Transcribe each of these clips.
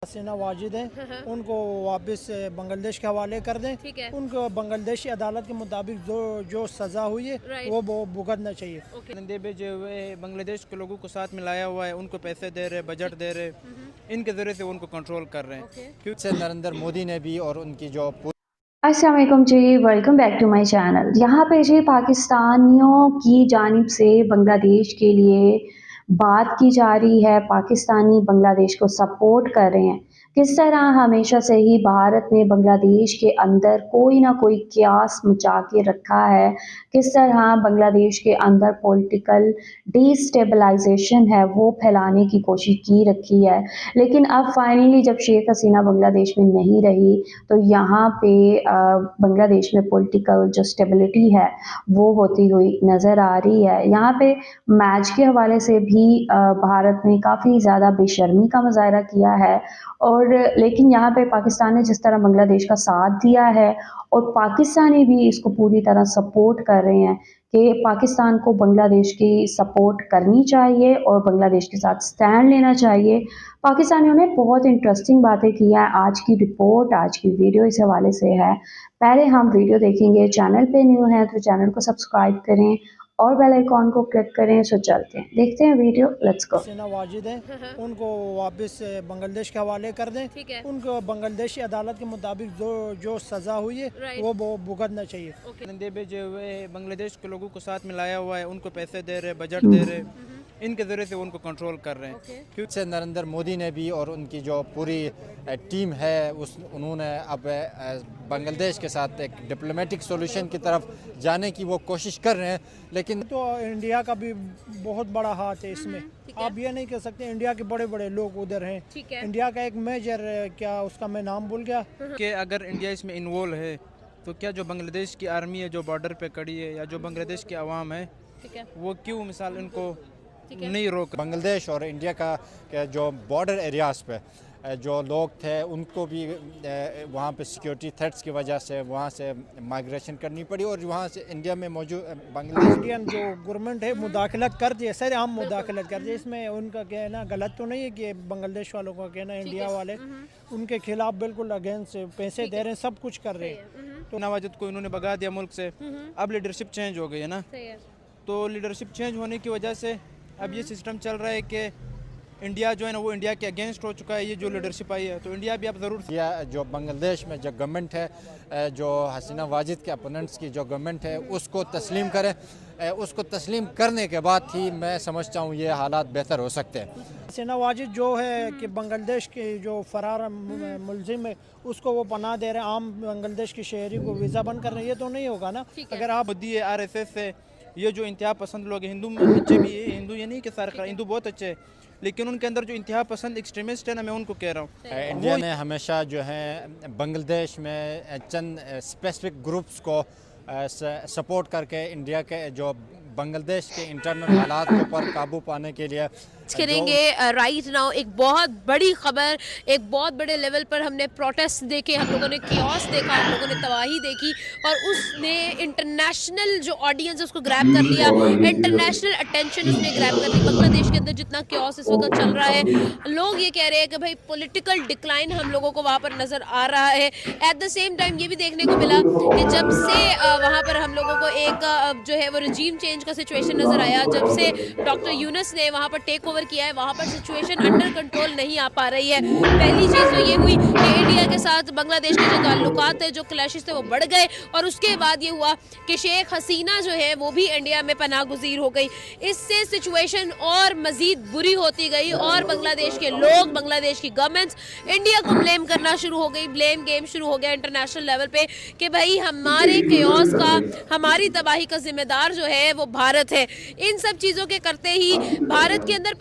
हसीना वाजिद हैं, उनको वापस बांग्लादेश के हवाले कर दें। ठीक है। उनको बांग्लादेशी अदालत के मुताबिक जो सज़ा हुई है वो भुगतना चाहिए। नंदे भेजे हुए बांग्लादेश के लोगों को साथ मिलाया हुआ है, उनको पैसे दे रहे, बजट दे रहे, इनके ज़रिए से उनको कंट्रोल कर रहे हैं। क्योंकि नरेंद्र मोदी ने भी और उनकी जो अस्सलाम वालेकुम जी, welcome back to my channel. यहाँ पे जी पाकिस्तानियों की जानिब से बांग्लादेश के लिए बात की जा रही है। पाकिस्तानी बांग्लादेश को सपोर्ट कर रहे हैं। किस तरह हमेशा से ही भारत ने बांग्लादेश के अंदर कोई ना कोई क्यास मचा के रखा है। किस तरह बांग्लादेश के अंदर पॉलिटिकल डिस्टेबलाइजेशन है वो फैलाने की कोशिश की रखी है। लेकिन अब फाइनली जब शेख हसीना बांग्लादेश में नहीं रही तो यहाँ पे बांग्लादेश में पॉलिटिकल जो स्टेबिलिटी है वो होती हुई नज़र आ रही है। यहाँ पे मैच के हवाले से भी भारत ने काफ़ी ज़्यादा बेशर्मी का मुजाहरा किया है और लेकिन यहाँ पे पाकिस्तान ने जिस तरह बांग्लादेश का साथ दिया है और पाकिस्तानी भी इसको पूरी तरह सपोर्ट कर रहे हैं कि पाकिस्तान को बांग्लादेश की सपोर्ट करनी चाहिए और बांग्लादेश के साथ स्टैंड लेना चाहिए। पाकिस्तानियों ने बहुत इंटरेस्टिंग बातें की हैं। आज की रिपोर्ट, आज की वीडियो इस हवाले से है। पहले हम वीडियो देखेंगे। चैनल पे न्यू है तो चैनल को सब्सक्राइब करें और बेल आइकॉन को क्लिक करें। सो चलते हैं, देखते हैं वीडियो, लेट्स गो। हसीना वाजिद हैं, उनको वापस बांग्लादेश के हवाले कर दें। ठीक है। उनको बांग्लादेशी अदालत के मुताबिक जो सज़ा हुई है वो भुगतना चाहिए। नंदे भेजे हुए बांग्लादेश के लोगों को साथ मिलाया हुआ है, उनको पैसे दे रहे, बजट दे रहे, इनके ज़रिए से उनको कंट्रोल कर रहे हैं। क्योंकि नरेंद्र मोदी ने भी और उनकी जो पूरी टीम है उन्होंने अब बांग्लादेश के साथ एक डिप्लोमेटिक सॉल्यूशन की तरफ जाने की वो कोशिश कर रहे हैं। लेकिन तो इंडिया का भी बहुत बड़ा हाथ है इसमें। आप ये नहीं कह सकते इंडिया के बड़े बड़े लोग उधर हैं। इंडिया का एक मेजर, क्या उसका मैं नाम भूल गया, कि अगर इंडिया इसमें इन्वॉल्व है तो क्या जो बांग्लादेश की आर्मी है जो बॉर्डर पे खड़ी है या जो बांग्लादेश की आवाम है वो क्यों मिसाल इनको नहीं रोक। बांग्लादेश और इंडिया का जो बॉर्डर एरियाज़ पे जो लोग थे उनको भी वहाँ पे सिक्योरिटी थ्रेट्स की वजह से वहाँ से माइग्रेशन करनी पड़ी और वहाँ से इंडिया में मौजूद बांग्लादेश इंडियन जो गवर्नमेंट है मुदाखलत करती है। सर हम मुदाखलत करते हैं, इसमें उनका कहना गलत तो नहीं है कि बांग्लादेश वालों का कहना इंडिया वाले उनके खिलाफ बिल्कुल अगेंस्ट पैसे दे रहे हैं, सब कुछ कर रहे हैं। तो नवाजुद को इन्होंने भगा दिया मुल्क से, अब लीडरशिप चेंज हो गई है ना। तो लीडरशिप चेंज होने की वजह से अब ये सिस्टम चल रहा है कि इंडिया जो है ना वो इंडिया के अगेंस्ट हो चुका है। ये जो लीडरशिप आई है तो इंडिया भी अब ज़रूर जो बांग्लादेश में जो गवर्नमेंट है, जो हसीना वाजिद के अपोनेंट्स की जो गवर्नमेंट है उसको तस्लीम करें। उसको तस्लीम करने के बाद ही मैं समझता हूँ ये हालात बेहतर हो सकते हैं। हसीना वाजिद जो है कि बांग्लादेश के जो फरार मुलजिम है उसको वो पनाह दे रहे हैं, आम बांग्लादेश के शहरी को वीज़ा बंद कर रहे हैं। ये तो नहीं होगा ना। अगर आप मोदी है, RSS से, ये जो इंतहा पसंद लोग हैं, हिंदू अच्छे भी है, हिंदू ये नहीं कि सारे हिंदू बहुत अच्छे हैं, लेकिन उनके अंदर जो इंतहा पसंद एक्सट्रीमिस्ट है ना, मैं उनको कह रहा हूँ। इंडिया ने हमेशा जो है बांग्लादेश में चंद स्पेसिफिक ग्रुप्स को सपोर्ट करके इंडिया के जो बांग्लादेश के इंटरनल हालात के ऊपर काबू पाने के लिए करेंगे। राइट नाउ एक बहुत बड़ी खबर, एक बहुत बड़े लेवल पर हमने प्रोटेस्ट देखे, हम लोगों ने कियोस देखा, हम लोगों ने तबाही देखी और उसने इंटरनेशनल जो ऑडियंस है उसको ग्रैब कर लिया, इंटरनेशनल अटेंशन उसने ग्रैब कर ली। बांग्लादेश के अंदर जितना कियोस इस वक्त चल रहा है, लोग ये कह रहे हैं कि भाई पॉलिटिकल डिक्लाइन हम लोगों को वहाँ पर नज़र आ रहा है। एट द सेम टाइम ये भी देखने को मिला कि जब से वहाँ पर हम लोगों को एक जो है वो रजीम चेंज का सिचुएशन नज़र आया, जब से डॉक्टर यूनुस ने वहाँ पर टेक ओवर किया है, वहाँ पर सिचुएशन अंडर कंट्रोल नहीं आ पा रही है। पहली चीज़ तो ये हुई कि इंडिया के साथ बांग्लादेश के जो ताल्लुकात है, जो क्लैशेस थे वो बढ़ गए और उसके बाद ये हुआ कि शेख हसीना जो है वो भी इंडिया में पनाह गुज़ीर हो गई। इससे सिचुएशन और मज़ीद बुरी होती गई और बांग्लादेश के लोग, बांग्लादेश की गवर्नमेंट्स इंडिया को ब्लेम करना शुरू हो गई। ब्लेम गेम शुरू हो गया इंटरनेशनल लेवल पे कि भाई हमारे केओस का, हमारी तबाही का जिम्मेदार जो है वो भारत है। इन सब चीज़ों के करते ही भारत के अंदर,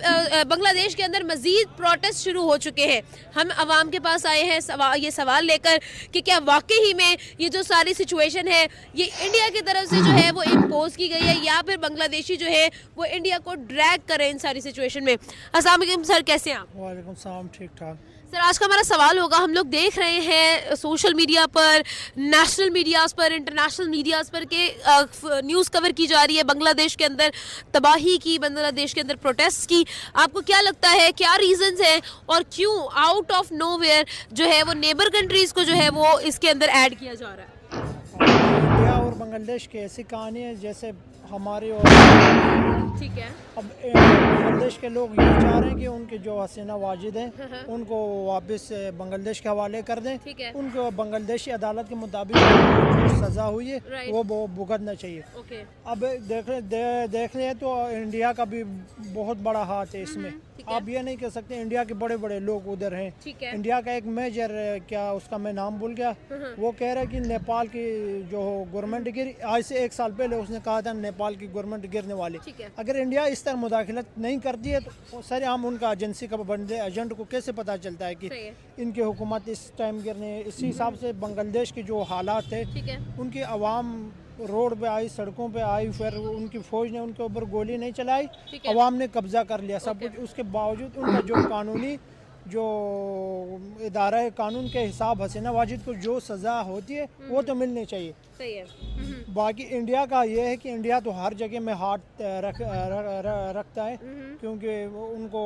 बांग्लादेश के अंदर मजीद प्रोटेस्ट शुरू हो चुके हैं। हम अवाम के पास आए हैं ये सवाल लेकर कि क्या वाकई ही में ये जो सारी सिचुएशन है ये इंडिया की तरफ से जो है वो इम्पोज की गई है या फिर बांग्लादेशी जो है वो इंडिया को ड्रैग कर रहे हैं इन सारी सिचुएशन में। अस्सलाम वालेकुम सर, कैसे हैं आप? वालेकुम सलाम, ठीक ठाक। सर आज का हमारा सवाल होगा, हम लोग देख रहे हैं सोशल मीडिया पर, नेशनल मीडियाज़ पर, इंटरनेशनल मीडियाज़ पर के न्यूज़ कवर की जा रही है बांग्लादेश के अंदर तबाही की, बांग्लादेश के अंदर प्रोटेस्ट की। आपको क्या लगता है क्या रीजंस हैं और क्यों आउट ऑफ नोवेयर जो है वो नेबर कंट्रीज़ को जो है वो इसके अंदर ऐड किया जा रहा है? इंडिया और बांग्लादेश की ऐसी कहानी है जैसे हमारी और ठीक है। अब बांग्लादेश के लोग ये चाह रहे हैं कि उनके जो हसीना वाजिद हैं उनको वापस बांग्लादेश के हवाले कर दें। ठीक है। उनको बांग्लादेशी अदालत के मुताबिक जो सज़ा हुई है Right. वो भुगतना चाहिए। ओके। अब देख रहे हैं तो इंडिया का भी बहुत बड़ा हाथ है इसमें। ठीक है। आप ये नहीं कह सकते इंडिया के बड़े बड़े लोग उधर हैं। ठीक है। इंडिया का एक मेजर, क्या उसका मैं नाम भूल गया, वो कह रहा है कि नेपाल की जो गवर्नमेंट गिरी, आज से 1 साल पहले उसने कहा था नेपाल की गवर्नमेंट गिरने वाली। ठीक है। अगर इंडिया इस तरह मुदाखलत नहीं करती है तो सर हम उनका एजेंसी का बंदे एजेंट को कैसे पता चलता है कि सही है। इनकी हुकूमत इस टाइम गिरने। इसी हिसाब से बांग्लादेश की जो हालात है, ठीक है। उनकी आवाम रोड पे आई, सड़कों पे आई, फिर उनकी फौज ने उनके ऊपर गोली नहीं चलाई, ठीक है। अवाम ने कब्जा कर लिया सब कुछ। उसके बावजूद उनका जो कानूनी जो इदारा है, कानून के हिसाब हसीना वाजिद को जो सज़ा होती है वो तो मिलनी चाहिए। सही है। बाकी इंडिया का ये है कि इंडिया तो हर जगह में हाथ रखता है, क्योंकि उनको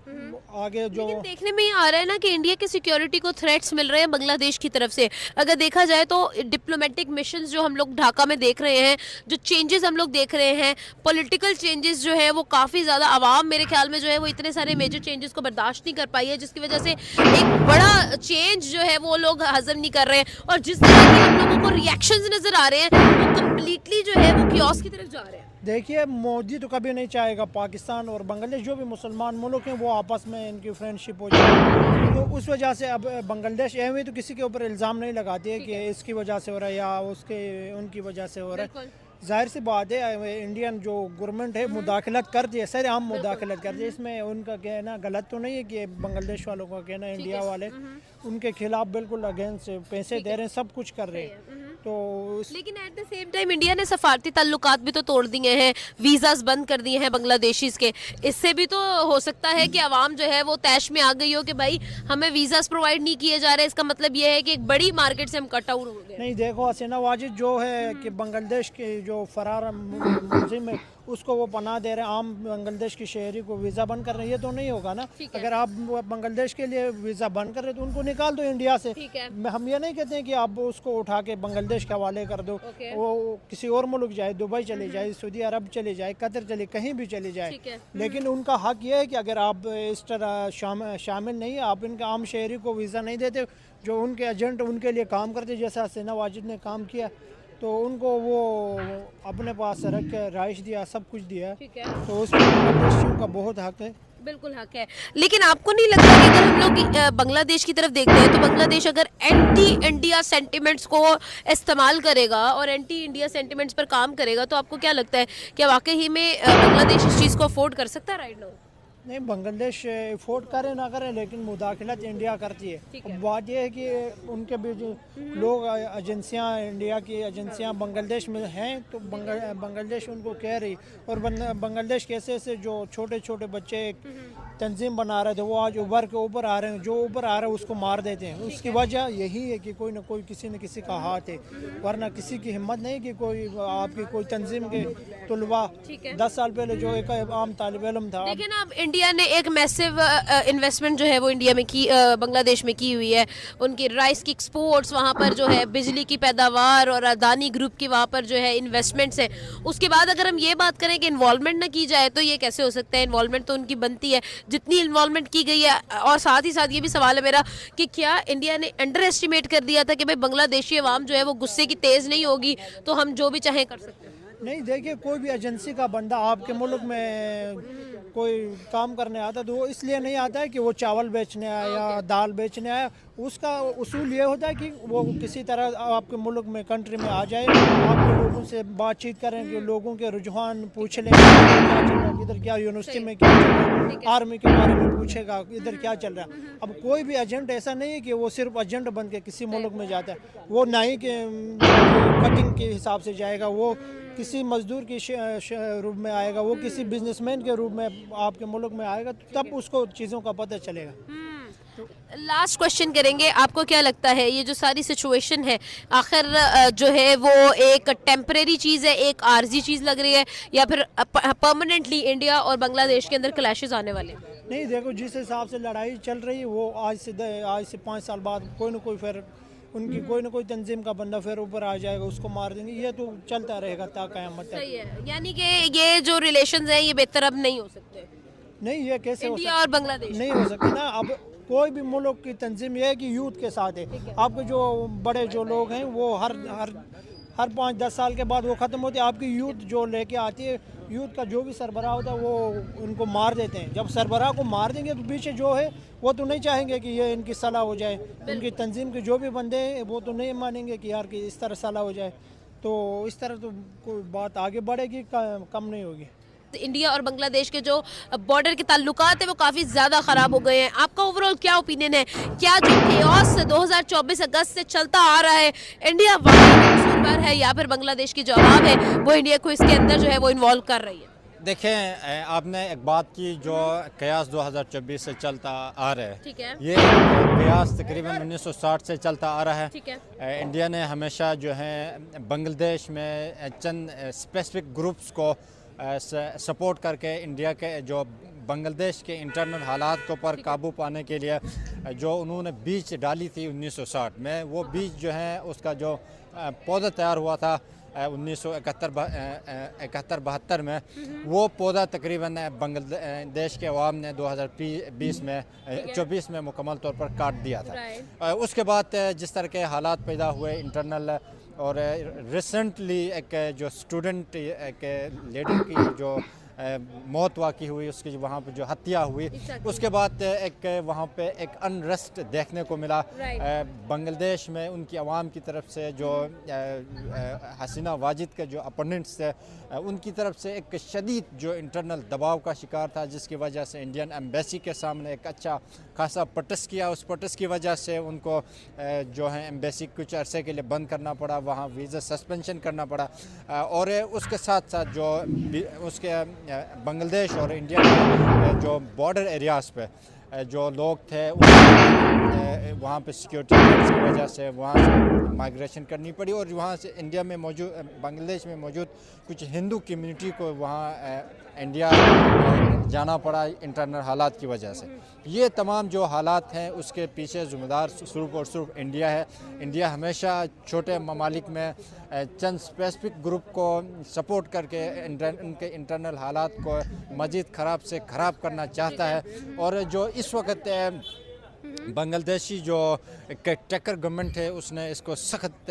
आगे जो लेकिन देखने में ये आ रहा है ना कि इंडिया की सिक्योरिटी को थ्रेट्स मिल रहे हैं बांग्लादेश की तरफ से। अगर देखा जाए तो डिप्लोमेटिक मिशंस जो हम लोग ढाका में देख रहे हैं, जो चेंजेस हम लोग देख रहे हैं, पॉलिटिकल चेंजेस जो है वो काफ़ी ज़्यादा, आवाम मेरे ख्याल में जो है वो इतने सारे मेजर चेंजेस को बर्दाश्त नहीं कर पाई है, जिसकी वजह से एक बड़ा चेंज जो है वो लोग हजम नहीं कर रहे हैं। और जिस तरह के हम लोगों को रिएक्शंस नज़र आ रहे हैं वो कम्प्लीटली जो है वो कियोस्क की तरफ जा रहे हैं। देखिए, मोदी तो कभी नहीं चाहेगा पाकिस्तान और बांग्लादेश जो भी मुसलमान मुल्क हैं वो आपस में इनकी फ्रेंडशिप हो जाए, तो उस वजह से अब बांग्लादेश एवं तो किसी के ऊपर इल्ज़ाम नहीं लगाती है कि इसकी वजह से हो रहा है या उसके उनकी वजह से हो रहा है। जाहिर सी बात है इंडियन जो गवर्नमेंट है मुदाखलत करती है, सर हम मुदाखलत करती है, इसमें उनका कहना गलत तो नहीं है कि बांग्लादेश वालों का कहना इंडिया वाले उनके खिलाफ बिल्कुल अगेंस्ट पैसे दे रहे हैं, सब कुछ कर रहे हैं। तो लेकिन at the same time India ने सफारती ताल्लुकात भी तो तोड़ दिए हैं, वीज़ास बंद कर दिए हैं बांग्लादेशीज़ के। इससे भी तो हो सकता है कि आवाम जो है वो तैश में आ गई हो कि भाई हमें वीज़ास प्रोवाइड नहीं किए जा रहे। इसका मतलब ये है कि एक बड़ी मार्केट से हम कट आउट हो गए। नहीं, देखो हसीना वाजिद जो है कि बांग्लादेश के जो फरार मुलजिम है उसको वो पनाह दे रहे हैं, आम बांग्लादेश की शहरी को वीज़ा बंद कर रहे हैं, ये तो नहीं होगा ना। अगर आप बांग्लादेश के लिए वीज़ा बंद कर रहे हैं तो उनको निकाल दो इंडिया से। हम ये नहीं कहते हैं कि आप उसको उठा के बांग्लादेश के हवाले कर दो, वो किसी और मुल्क जाए, दुबई चले जाए, सऊदी अरब चले जाए, कतर चले, कहीं भी चले जाए, लेकिन उनका हक ये है कि अगर आप इस तरह शामिल नहीं है, आप इनके आम शहरी को वीज़ा नहीं देते, जो उनके एजेंट उनके लिए काम करते जैसे हसीना वाजिद ने काम किया, तो उनको वो अपने पास रख के राइश दिया, सब कुछ दिया, तो उसमें बांग्लादेशियों का बहुत हक है। बिल्कुल हक है। लेकिन आपको नहीं लगता कि अगर हम लोग बांग्लादेश की तरफ देखते हैं तो बांग्लादेश अगर एंटी इंडिया सेंटिमेंट्स को इस्तेमाल करेगा और एंटी इंडिया सेंटिमेंट्स पर काम करेगा, तो आपको क्या लगता है कि वाकई ही में बांग्लादेश इस चीज़ को अफोर्ड कर सकता है राइट नाउ? नहीं, बांग्लादेश अफोर्ड करे ना करे, लेकिन मुदाखलत इंडिया करती है। अब बात यह है कि उनके भी जो लोग एजेंसियां, इंडिया की एजेंसियां बांग्लादेश में हैं, तो बांग्लादेश उनको कह रही, और बांग्लादेश कैसे ऐसे जो छोटे छोटे बच्चे तंजीम बना रहे थे वो आज उभर के ऊपर आ रहे हैं, जो ऊपर आ रहा है उसको मार देते हैं। उसकी वजह यही है कि कोई ना कोई किसी न किसी का हाथ है, वरना किसी की हिम्मत नहीं कि कोई आपकी कोई तंजीम के तुलवा 10 साल पहले जो एक आम तालिब इल्म था। देखिए ना, अब इंडिया ने एक मैसिव इन्वेस्टमेंट जो है वो इंडिया में की, बांग्लादेश में की हुई है। उनकी राइस की एक्सपोर्ट्स, वहाँ पर जो है बिजली की पैदावार और अदानी ग्रुप की वहाँ पर जो है इन्वेस्टमेंट्स हैं। उसके बाद अगर हम ये बात करें कि इन्वॉल्वमेंट ना की जाए तो ये कैसे हो सकता है? इन्वॉल्वमेंट तो उनकी बनती है जितनी इन्वॉल्वमेंट की गई है। और साथ ही साथ ये भी सवाल है मेरा कि क्या इंडिया ने अंडर एस्टिमेट कर दिया था कि भाई बांग्लादेशी अवाम जो है वो गुस्से की तेज़ नहीं होगी तो हम जो भी चाहें कर सकते हैं? नहीं, देखिए, कोई भी एजेंसी का बंदा आपके मुल्क में कोई काम करने आता तो वो इसलिए नहीं आता है कि वो चावल बेचने आया या दाल बेचने आया। उसका उसूल ये होता है कि वो किसी तरह आपके मुल्क में, कंट्री में आ जाए, आपके लोगों से बातचीत करें, कि लोगों के रुझान पूछ लें, क्या चल रहा है, इधर क्या यूनिवर्सिटी में क्या चल रहा है, आर्मी के बारे में पूछेगा, इधर क्या चल रहा है। अब कोई भी एजेंट ऐसा नहीं है कि वो सिर्फ एजेंट बन के किसी मुल्क में जाता है, वो ना ही कि कटिंग के हिसाब से जाएगा, वो किसी मजदूर के रूप में आएगा, वो किसी बिजनेसमैन के रूप में आपके मुल्क में आएगा, तब उसको चीज़ों का पता चलेगा। लास्ट क्वेश्चन करेंगे, आपको क्या लगता है ये जो सारी सिचुएशन है आखिर जो है वो एक टेम्परेरी चीज़ है, एक आर्जी चीज़ लग रही है, या फिर परमानेंटली इंडिया और बांग्लादेश के अंदर क्लैशेस आने वाले? नहीं, देखो जिस हिसाब से लड़ाई चल रही है वो आज से 5 साल बाद कोई ना कोई फिर उनकी कोई ना कोई तंजीम का बंदा फिर ऊपर आ जाएगा, उसको मार देंगे। ये तो चलता रहेगा ता क़यामत तक। सही है, यानी कि ये जो रिलेशंस हैं ये बेहतर अब नहीं हो सकते। नहीं, ये कैसे हो इंडिया और बांग्लादेश नहीं हो सकती ना। अब कोई भी मुल्क की तंजीम ये है कि यूथ के साथ है। आपके जो बड़े जो लोग हैं वो हर 5-10 साल के बाद वो ख़त्म होते हैं। आपकी यूथ जो लेके आती है, यूथ का जो भी सरबराह होता है वो उनको मार देते हैं। जब सरबराह को मार देंगे तो पीछे जो है वो तो नहीं चाहेंगे कि ये इनकी सलाह हो जाए। उनकी तंजीम के जो भी बंदे हैं वो तो नहीं मानेंगे कि यार कि इस तरह सलाह हो जाए। तो इस तरह तो कोई बात आगे बढ़ेगी, कम नहीं होगी। इंडिया और बांग्लादेश के जो बॉर्डर के ताल्लुकात है वो काफ़ी ज़्यादा ख़राब हो गए हैं। आपका ओवरऑल क्या ओपिनियन है? क्या जो केओस 2024 अगस्त से चलता आ रहा है, इंडिया वाकई में कसूरवार है या फिर बांग्लादेश की जो आवाम है वो इंडिया को इसके अंदर जो है वो इन्वॉल्व कर रही है? देखें, आपने एक बात की जो कयास 2024 से चलता आ रहा है, ठीक है, ये कयास तकरीबन 1960 से चलता आ रहा है। ठीक है। इंडिया ने हमेशा जो है बांग्लादेश में चंद स्पेसिफिक ग्रुप्स को सपोर्ट करके इंडिया के जो बांग्लादेश के इंटरनल हालात के ऊपर काबू पाने के लिए जो उन्होंने बीज डाली थी 1960 में, वो बीज जो है उसका जो पौधा तैयार हुआ था 1971-72 में, वो पौधा तकरीबन बांग्लादेश के अवाम ने 2024 में मुकम्मल तौर पर काट दिया था। उसके बाद जिस तरह के हालात पैदा हुए इंटरनल, और रिसेंटली एक जो स्टूडेंट के लीडर की जो मौत वाक़ई हुई, उसकी वहाँ पे जो हत्या हुई, उसके बाद एक वहाँ पे एक अनरेस्ट देखने को मिला बांग्लादेश में। उनकी आवाम की तरफ से जो हसीना वाजिद के जो अपोनेंट्स थे उनकी तरफ से एक शदीद जो इंटरनल दबाव का शिकार था, जिसकी वजह से इंडियन एम्बेसी के सामने एक अच्छा खासा प्रोटेस्ट किया। उस प्रोटेस्ट की वजह से उनको जो है एम्बेसी कुछ अरसे के लिए बंद करना पड़ा, वहाँ वीज़ा सस्पेंशन करना पड़ा। और उसके साथ साथ जो उसके बांग्लादेश और इंडिया के जो बॉर्डर एरियाज़ पे जो लोग थे वहाँ पे सिक्योरिटी थ्रेट्स की वजह से वहाँ से माइग्रेशन करनी पड़ी, और वहाँ से इंडिया में मौजूद बांग्लादेश में मौजूद कुछ हिंदू कम्युनिटी को वहाँ इंडिया जाना पड़ा इंटरनल हालात की वजह से। ये तमाम जो हालात हैं उसके पीछे ज़िम्मेदार सिर्फ और सिर्फ इंडिया है। इंडिया हमेशा छोटे ममालिक में चंद स्पेसिफिक ग्रुप को सपोर्ट करके उनके इंटरनल हालात को मज़ीद ख़राब से ख़राब करना चाहता है। और जो इस वक्त बांग्लादेशी जो टेकर गवर्नमेंट है उसने इसको सख्त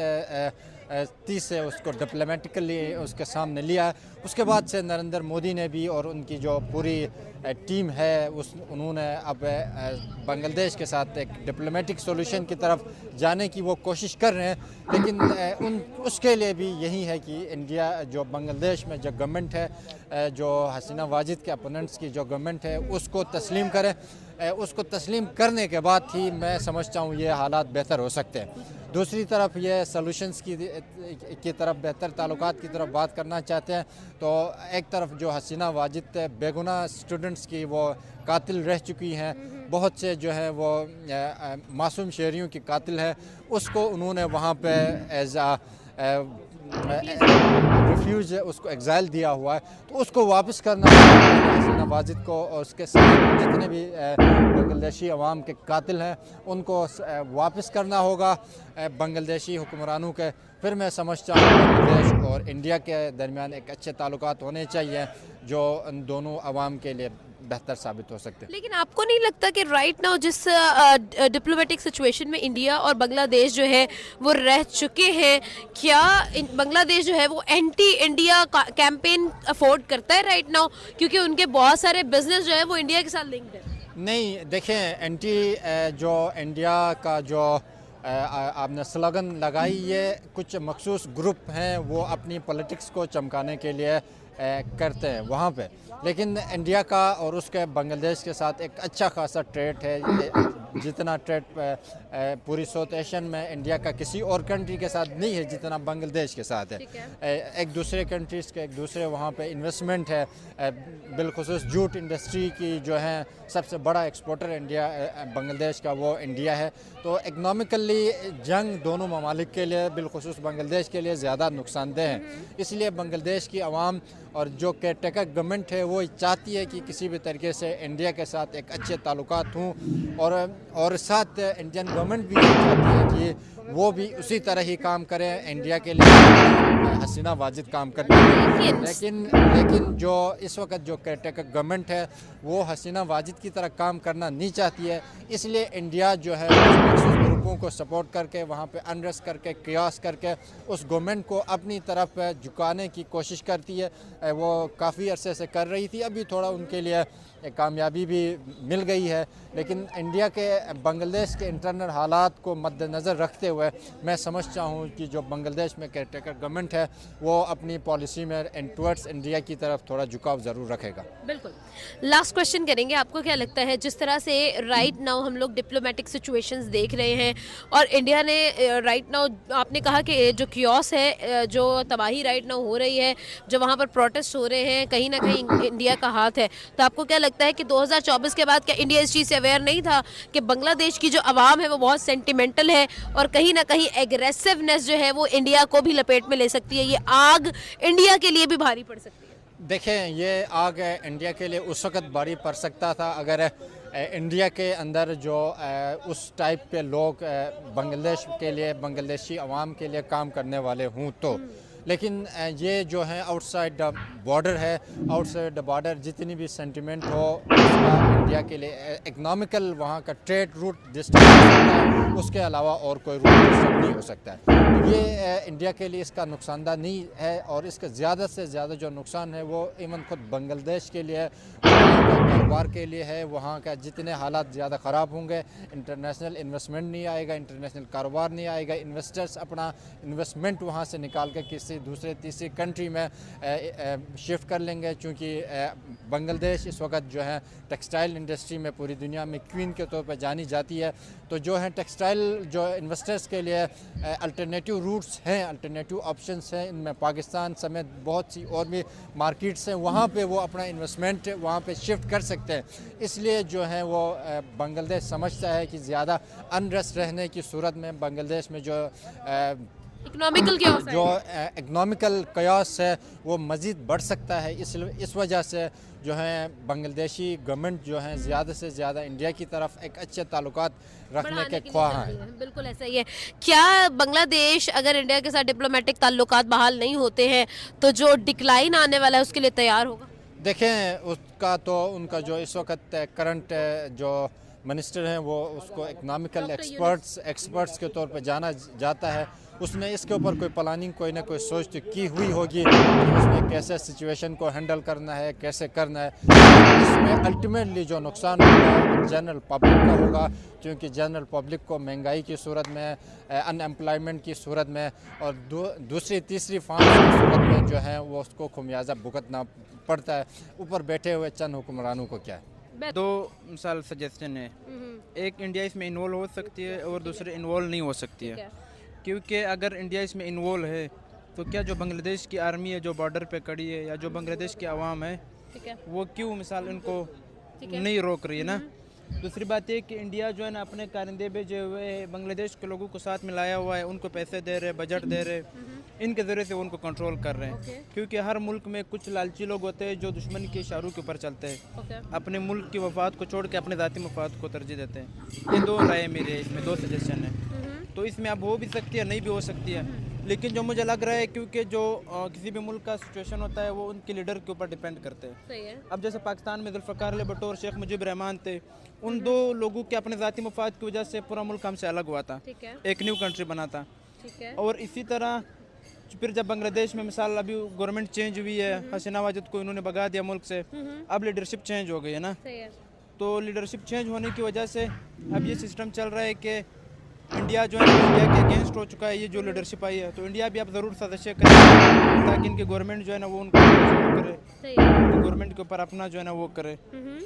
से उसको डिप्लोमेटिकली उसके सामने लिया। उसके बाद से नरेंद्र मोदी ने भी और उनकी जो पूरी टीम है उन्होंने अब बांग्लादेश के साथ एक डिप्लोमेटिक सॉल्यूशन की तरफ जाने की वो कोशिश कर रहे हैं। लेकिन उसके लिए भी यही है कि इंडिया जो बांग्लादेश में जो गवर्नमेंट है, जो हसीना वाजिद के अपोनेंट्स की जो गवर्नमेंट है, उसको तस्लीम करें। उसको तस्लीम करने के बाद ही मैं समझता हूँ ये हालात बेहतर हो सकते हैं। दूसरी तरफ ये सॉल्यूशंस की तरफ, बेहतर ताल्लुकात की तरफ बात करना चाहते हैं, तो एक तरफ जो हसीना वाजिद बेगुनाह स्टूडेंट्स की वो कातिल रह चुकी हैं, बहुत से जो है वो मासूम शहरियों की कातिल है, उसको उन्होंने वहाँ पे एज रिफ्यूज उसको एग्जाइल दिया हुआ है, तो उसको वापस करना हसीना वाजिद को और उसके साथ जितने भी बांग्लादेशी अवाम के कातिल हैं उनको वापस करना होगा बांग्लादेशी हुक्मरानों के। फिर मैं समझता हूँ बांग्लादेश और इंडिया के दरमियान एक अच्छे ताल्लुकात होने चाहिए जो उन दोनों अवाम के लिए बेहतर साबित हो सकते हैं। लेकिन आपको नहीं लगता कि राइट नाउ जिस डिप्लोमेटिक सिचुएशन में इंडिया और बांग्लादेश जो है वो रह चुके हैं, क्या बांग्लादेश जो है वो एंटी इंडिया कैंपेन अफोर्ड करता है राइट नाउ, क्योंकि उनके बहुत सारे बिजनेस जो है वो इंडिया के साथ लिंक्ड है? नहीं, देखें, एंटी जो इंडिया का जो आपने स्लोगन लगाई, ये कुछ मखसूस ग्रुप हैं वो अपनी पॉलिटिक्स को चमकाने के लिए करते हैं वहाँ पे। लेकिन इंडिया का और उसके बांग्लादेश के साथ एक अच्छा खासा ट्रेड है। जितना ट्रेड पूरी साउथ एशियन में इंडिया का किसी और कंट्री के साथ नहीं है जितना बांग्लादेश के साथ है। एक दूसरे कंट्रीज़ के एक दूसरे वहाँ पे इन्वेस्टमेंट है, बिलखुसूस जूट इंडस्ट्री की जो है सबसे बड़ा एक्सपोर्टर इंडिया बांग्लादेश का वो इंडिया है। तो इकनॉमिकली जंग दोनों ममालिक के लिए बिलखुसूस बांग्लादेश के लिए ज़्यादा नुकसानदेह है। इसलिए बांग्लादेश की आवाम और जो केयरटेकर गवर्नमेंट है वो चाहती है कि किसी भी तरीके से इंडिया के साथ एक अच्छे ताल्लुकात हों, और साथ इंडियन गवर्नमेंट भी चाहती है कि वो भी उसी तरह ही काम करें, इंडिया के लिए हसीना वाजिद काम करती है। लेकिन जो इस वक्त जो केयरटेकर गवर्नमेंट है वो हसीना वाजिद की तरह काम करना नहीं चाहती है। इसलिए इंडिया जो है ग्रुपों को सपोर्ट करके वहाँ पे अनरेस्ट करके कियास करके उस गवर्नमेंट को अपनी तरफ झुकाने की कोशिश करती है। वो काफ़ी अरसे से कर रही थी, अभी थोड़ा उनके लिए कामयाबी भी मिल गई है। लेकिन इंडिया के बांग्लादेश के इंटरनल हालात को मद्देनज़र रखते हुए मैं समझता हूँ कि जो बांग्लादेश में केयरटेकर गवर्नमेंट है वो अपनी पॉलिसी में टुवर्ड्स इंडिया की तरफ थोड़ा झुकाव ज़रूर रखेगा। बिल्कुल। लास्ट क्वेश्चन करेंगे, आपको क्या लगता है जिस तरह से राइट नाउ हम लोग डिप्लोमेटिक सिचुएशंस देख रहे हैं और इंडिया ने राइट नाउ, आपने कहा कि जो कियोस है, जो तबाही राइट नाउ हो रही है, जो वहाँ पर प्रोटेस्ट हो रहे हैं, कहीं ना कहीं इंडिया का हाथ है, तो आपको क्या लगता है कि 2024 के बाद क्या इंडिया इस चीज़ से अवेयर नहीं था कि बांग्लादेश की जो आवाम है वो बहुत सेंटिमेंटल है और कहीं ना कहीं एग्रेसिवनेस जो है वो इंडिया को भी लपेट में ले सकती है, ये आग इंडिया के लिए भी भारी पड़ सकती है? देखें, ये आग इंडिया के लिए उस वक्त भारी पड़ सकता था अगर इंडिया के अंदर जो उस टाइप के लोग बांग्लादेश के लिए, बांग्लादेशी अवाम के लिए काम करने वाले हों तो। लेकिन ये जो है आउटसाइड द बॉर्डर है, आउटसाइड द बॉर्डर जितनी भी सेंटिमेंट हो उसका इंडिया के लिए इकनॉमिकल वहाँ का ट्रेड रूट डिस्टर्ब हो सकता है, उसके अलावा और कोई रूट डिस्टर्ब नहीं हो सकता है। ये इंडिया के लिए इसका नुकसानदा नहीं है और इसका ज़्यादा से ज़्यादा जो नुकसान है वो इवन खुद बांग्लादेश के लिए, कारोबार के लिए है। वहाँ का जितने हालात ज़्यादा ख़राब होंगे, इंटरनेशनल इन्वेस्टमेंट नहीं आएगा, इंटरनेशनल कारोबार नहीं आएगा, इन्वेस्टर्स अपना इन्वेस्टमेंट वहाँ से निकाल के किसी दूसरे तीसरी कंट्री में शिफ्ट कर लेंगे। चूँकि बांग्लादेश इस वक्त जो है टेक्सटाइल इंडस्ट्री में पूरी दुनिया में क्वीन के तौर पर जानी जाती है। तो जो है टेक्सटाइल जो इन्वेस्टर्स के लिए अल्टरनेटिव रूट्स हैं, अल्टरनेटिव ऑप्शंस हैं, इनमें पाकिस्तान समेत बहुत सी और भी मार्केट्स हैं, वहाँ पे वो अपना इन्वेस्टमेंट वहाँ पे शिफ्ट कर सकते हैं। इसलिए जो है वो बांग्लादेश समझता है कि ज़्यादा अनरेस्ट रहने की सूरत में बांग्लादेश में जो इकनॉमिकल कयास है वो मज़ीद बढ़ सकता है। इस वजह से जो है बांग्लादेशी गवर्नमेंट जो है ज़्यादा से ज़्यादा इंडिया की तरफ एक अच्छे ताल्लुकात रखने के ख्वाह हैं। बिल्कुल ऐसा ही है। क्या बांग्लादेश अगर इंडिया के साथ डिप्लोमेटिक ताल्लुकात बहाल नहीं होते हैं तो जो डिक्लाइन आने वाला है उसके लिए तैयार होगा? देखें, उसका तो उनका जो इस वक्त करंट जो मिनिस्टर हैं वो उसको इकनॉमिकल एक्सपर्ट्स के तौर पर जाना जाता है। उसने इसके ऊपर कोई प्लानिंग, कोई ना कोई सोच तो की हुई होगी कि उसमें कैसे सिचुएशन को हैंडल करना है, कैसे करना है। इसमें अल्टीमेटली जो नुकसान होगा जनरल पब्लिक का होगा, क्योंकि जनरल पब्लिक को महंगाई की सूरत में, अनएम्प्लॉयमेंट की सूरत में और दूसरी तीसरी फॉर्म की सूरत में जो है वो उसको खुमियाजा भुगतना पड़ता है। ऊपर बैठे हुए चंद हुक्मरानों को क्या है। दो मिसाल सजेशन है, एक इंडिया इसमें इन्वॉल्व हो सकती है और दूसरी इन्वॉल्व नहीं हो सकती है। क्योंकि अगर इंडिया इसमें इन्वॉल्व है तो क्या जो बांग्लादेश की आर्मी है जो बॉर्डर पे खड़ी है या जो बांग्लादेश की आवाम है वो क्यों मिसाल इनको नहीं रोक रही है ना। दूसरी बात ये कि इंडिया जो है ना अपने कारिंदे भेजे हुए बांग्लादेश के लोगों को साथ मिलाया हुआ है, उनको पैसे दे रहे, बजट दे रहे, इनके ज़रिए से वो उनको कंट्रोल कर रहे हैं। क्योंकि हर मुल्क में कुछ लालची लोग होते हैं जो दुश्मन के इशारों के ऊपर चलते हैं, अपने मुल्क की मफाद को छोड़ के अपने ज़ाती मफाद को तरजीह देते हैं। ये दो राय मेरी है, इसमें दो सजेशन है। तो इसमें अब हो भी सकती है, नहीं भी हो सकती है। लेकिन जो मुझे लग रहा है क्योंकि जो किसी भी मुल्क का सिचुएशन होता है वो उनके लीडर के ऊपर डिपेंड करते हैं। सही है। अब जैसे पाकिस्तान में जुल्फ़िकार अली भुट्टो और शेख मुजीब रहमान थे, उन दो लोगों के अपने ज़ाती मफाद की वजह से पूरा मुल्क हमसे अलग हुआ था, एक न्यू कंट्री बना था। और इसी तरह फिर जब बांग्लादेश में मिसाल अभी गवर्नमेंट चेंज हुई है, हसीना वाजिद को इन्होंने भगा दिया मुल्क से, अब लीडरशिप चेंज हो गई है ना। तो लीडरशिप चेंज होने की वजह से अब ये सिस्टम चल रहा है कि इंडिया जो है इंडिया के अगेंस्ट हो चुका है। ये जो लीडरशिप आई है तो इंडिया भी अब ज़रूर सदस्य करे ताकि इनकी गवर्नमेंट जो है ना वो उनको करे। सही है। गवर्नमेंट के ऊपर अपना जो है ना वो करे,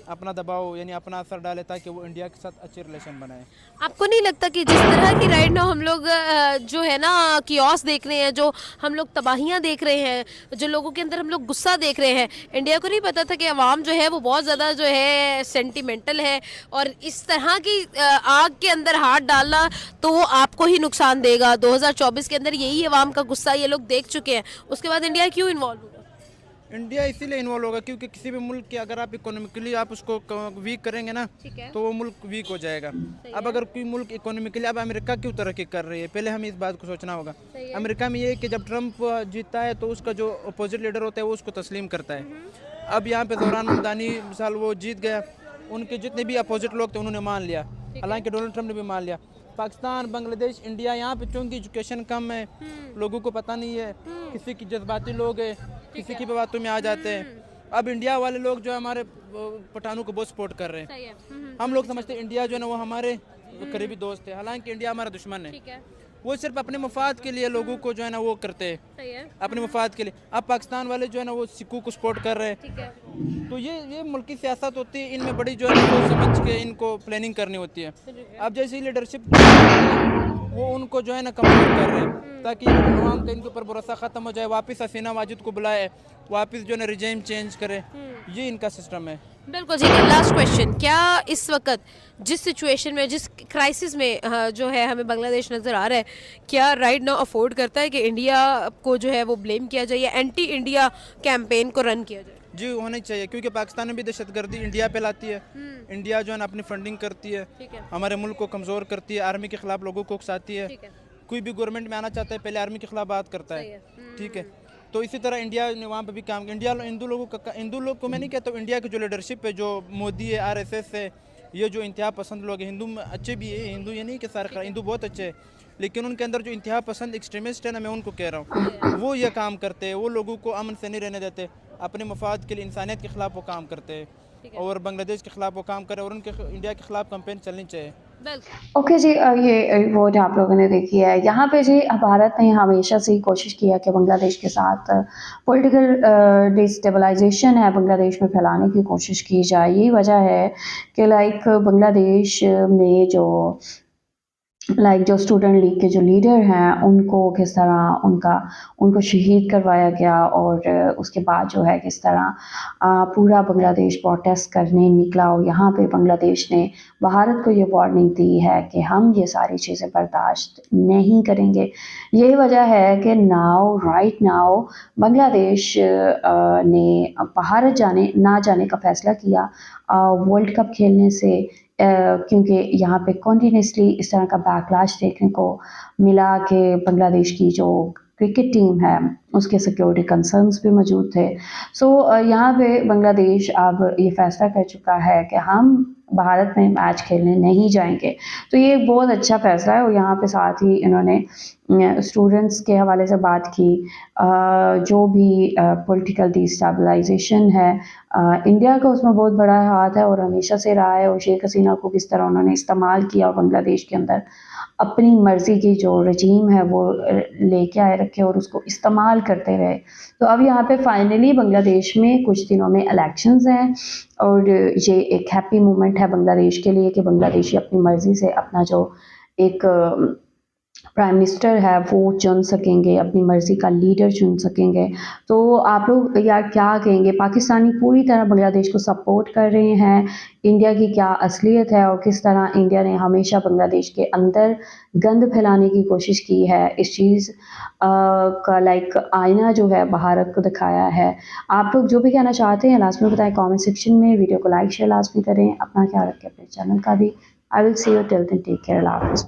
अपना दबाव यानी अपना असर डाले ताकि वो इंडिया के साथ अच्छे रिलेशन बनाए। आपको नहीं लगता कि जिस तरह की राइट नाउ हम लोग जो है ना कियोस देख रहे हैं, जो हम लोग तबाहियां देख रहे हैं, जो लोगों के अंदर हम लोग गुस्सा देख रहे हैं, इंडिया को नहीं पता था कि अवाम जो है वो बहुत ज़्यादा जो है सेंटिमेंटल है और इस तरह की आग के अंदर हाथ डालना तो वो आपको ही नुकसान देगा। 2024 के अंदर यही अवाम का गुस्सा ये लोग देख चुके हैं, उसके बाद इंडिया क्यों इन्वॉल्व होगा? इंडिया इसीलिए इन्वॉल्व होगा क्योंकि किसी भी मुल्क के अगर आप इकोनॉमिकली आप उसको वीक करेंगे ना ठीक है। तो वो मुल्क वीक हो जाएगा। अब अगर कोई मुल्क इकोनॉमिकली, अब अमेरिका क्यों तरक्की कर रही है, पहले हमें इस बात को सोचना होगा। अमेरिका में ये है कि जब ट्रम्प जीतता है तो उसका जो अपोजिट लीडर होता है वो उसको तस्लीम करता है। अब यहाँ पे ज़ोरान ममदानी मिसाल वो जीत गया, उनके जितने भी अपोजिट लोग थे उन्होंने मान लिया, हालांकि डोनाल्ड ट्रम्प ने भी मान लिया। पाकिस्तान, बांग्लादेश, इंडिया, यहाँ पे चूँकि एजुकेशन कम है, लोगों को पता नहीं है, किसी की जज्बाती लोग है, किसी की बातों में आ जाते हैं। अब इंडिया वाले लोग जो है हमारे पठानों को बहुत सपोर्ट कर रहे हैं। सही है। हम लोग समझते हैं इंडिया जो है ना वो हमारे करीबी दोस्त है, हालांकि इंडिया हमारा दुश्मन है। ठीक है। वो सिर्फ अपने मफाद के लिए लोगों को जो है ना वो करते हैं, सही है। अपने मफाद के लिए। अब पाकिस्तान वाले जो है ना वो सिक्कों को सपोर्ट कर रहे हैं। ठीक है। तो ये मुल्की सियासत होती है, इनमें बड़ी जो है ना सोच समझ के इनको प्लानिंग करनी होती है। अब जैसी लीडरशिप वो उनको जो है ना कमजोर कर रहे हैं ताकि आवाम का इनके ऊपर भरोसा ख़त्म हो जाए, वापस हसीना माजिद को बुलाए, वापस जो है ना रिजीम चेंज करे, ये इनका सिस्टम है। बिल्कुल ठीक है। लास्ट क्वेश्चन, क्या इस वक्त जिस सिचुएशन में, जिस क्राइसिस में जो है हमें बांग्लादेश नज़र आ रहा है, क्या राइट नाउ अफोर्ड करता है कि इंडिया को जो है वो ब्लेम किया जाए या एंटी इंडिया कैंपेन को रन किया जाए? जी होनी चाहिए, क्योंकि पाकिस्तान में भी दहशतगर्दी इंडिया पे लाती है। इंडिया जो है ना अपनी फंडिंग करती है, ठीक है। हमारे मुल्क को कमज़ोर करती है, आर्मी के ख़िलाफ़ लोगों को उकसाती है। ठीक है। कोई भी गवर्नमेंट में आना चाहता है पहले आर्मी के ख़िलाफ़ बात करता है। ठीक है, तो इसी तरह इंडिया ने वहाँ पे भी काम किया। इंडिया हिंदू लोग को मैं नहीं कहता, इंडिया की जो लीडरशिप है, जो मोदी है, RSS है, ये जो इंतहा पसंद लोग हैं, हिंदू में अच्छे भी है, हिंदू ये नहीं कि सारे हिंदू बहुत अच्छे हैं, लेकिन उनके अंदर जो इंतहा पसंद एक्सट्रीमिस्ट है ना, मैं उनको कह रहा हूँ, वो ये काम करते हैं। वो लोगों को अमन से नहीं रहने देते, अपने मफाद के लिए, इंसानियत के ख़िलाफ़ वो काम करते हैं, और बांग्लादेश के ख़िलाफ़ वो काम करे, और उनके इंडिया के ख़िलाफ़ कैंपेन चलनी चाहिए। ओके जी, ये रिपोर्ट आप लोगों ने देखी है। यहाँ पे जी भारत ने हमेशा से ही कोशिश किया कि बांग्लादेश के साथ पॉलिटिकल डिस्टेबलाइजेशन है बांग्लादेश में फैलाने की कोशिश की जाए। यही वजह है कि बांग्लादेश में जो स्टूडेंट लीग के जो लीडर हैं उनको किस तरह उनको शहीद करवाया गया, और उसके बाद जो है किस तरह पूरा बांग्लादेश प्रोटेस्ट करने निकला। और यहाँ पे बांग्लादेश ने भारत को ये वार्निंग दी है कि हम ये सारी चीज़ें बर्दाश्त नहीं करेंगे। यही वजह है कि राइट नाउ बांग्लादेश ने भारत ना जाने का फ़ैसला किया वर्ल्ड कप खेलने से, क्योंकि यहाँ पे कॉन्टीन्यूसली इस तरह का बैकलैश देखने को मिला कि बांग्लादेश की जो क्रिकेट टीम है उसके सिक्योरिटी कंसर्न्स भी मौजूद थे। यहाँ पे बांग्लादेश अब ये फैसला कर चुका है कि हम भारत में मैच खेलने नहीं जाएंगे। तो ये एक बहुत अच्छा फैसला है। और यहाँ पे साथ ही इन्होंने स्टूडेंट्स के हवाले से बात की, जो भी पॉलिटिकल डिस्टेबलाइजेशन है, इंडिया का उसमें बहुत बड़ा हाथ है और हमेशा से रहा है। और शेख हसीना को किस तरह उन्होंने इस्तेमाल किया और बांग्लादेश के अंदर अपनी मर्ज़ी की जो रजीम है वो लेके आए रखे और उसको इस्तेमाल करते रहे। तो अब यहाँ पे फाइनली बांग्लादेश में कुछ दिनों में इलेक्शंस हैं, और ये एक हैप्पी मोमेंट है बांग्लादेश के लिए कि बांग्लादेशी अपनी मर्ज़ी से अपना जो एक प्राइम मिनिस्टर है वो चुन सकेंगे, अपनी मर्ज़ी का लीडर चुन सकेंगे। तो आप लोग यार क्या कहेंगे? पाकिस्तानी पूरी तरह बांग्लादेश को सपोर्ट कर रहे हैं। इंडिया की क्या असलियत है और किस तरह इंडिया ने हमेशा बांग्लादेश के अंदर गंद फैलाने की कोशिश की है, इस चीज़ का आईना जो है भारत को दिखाया है। आप लोग जो भी कहना चाहते हैं लास्ट में बताएं कमेंट सेक्शन में। वीडियो को लाइक शेयर लाजमी करें, अपना ख्याल रखें, अपने चैनल का भी। I will see you till then, take care, अल्लाह हाफ़िज़।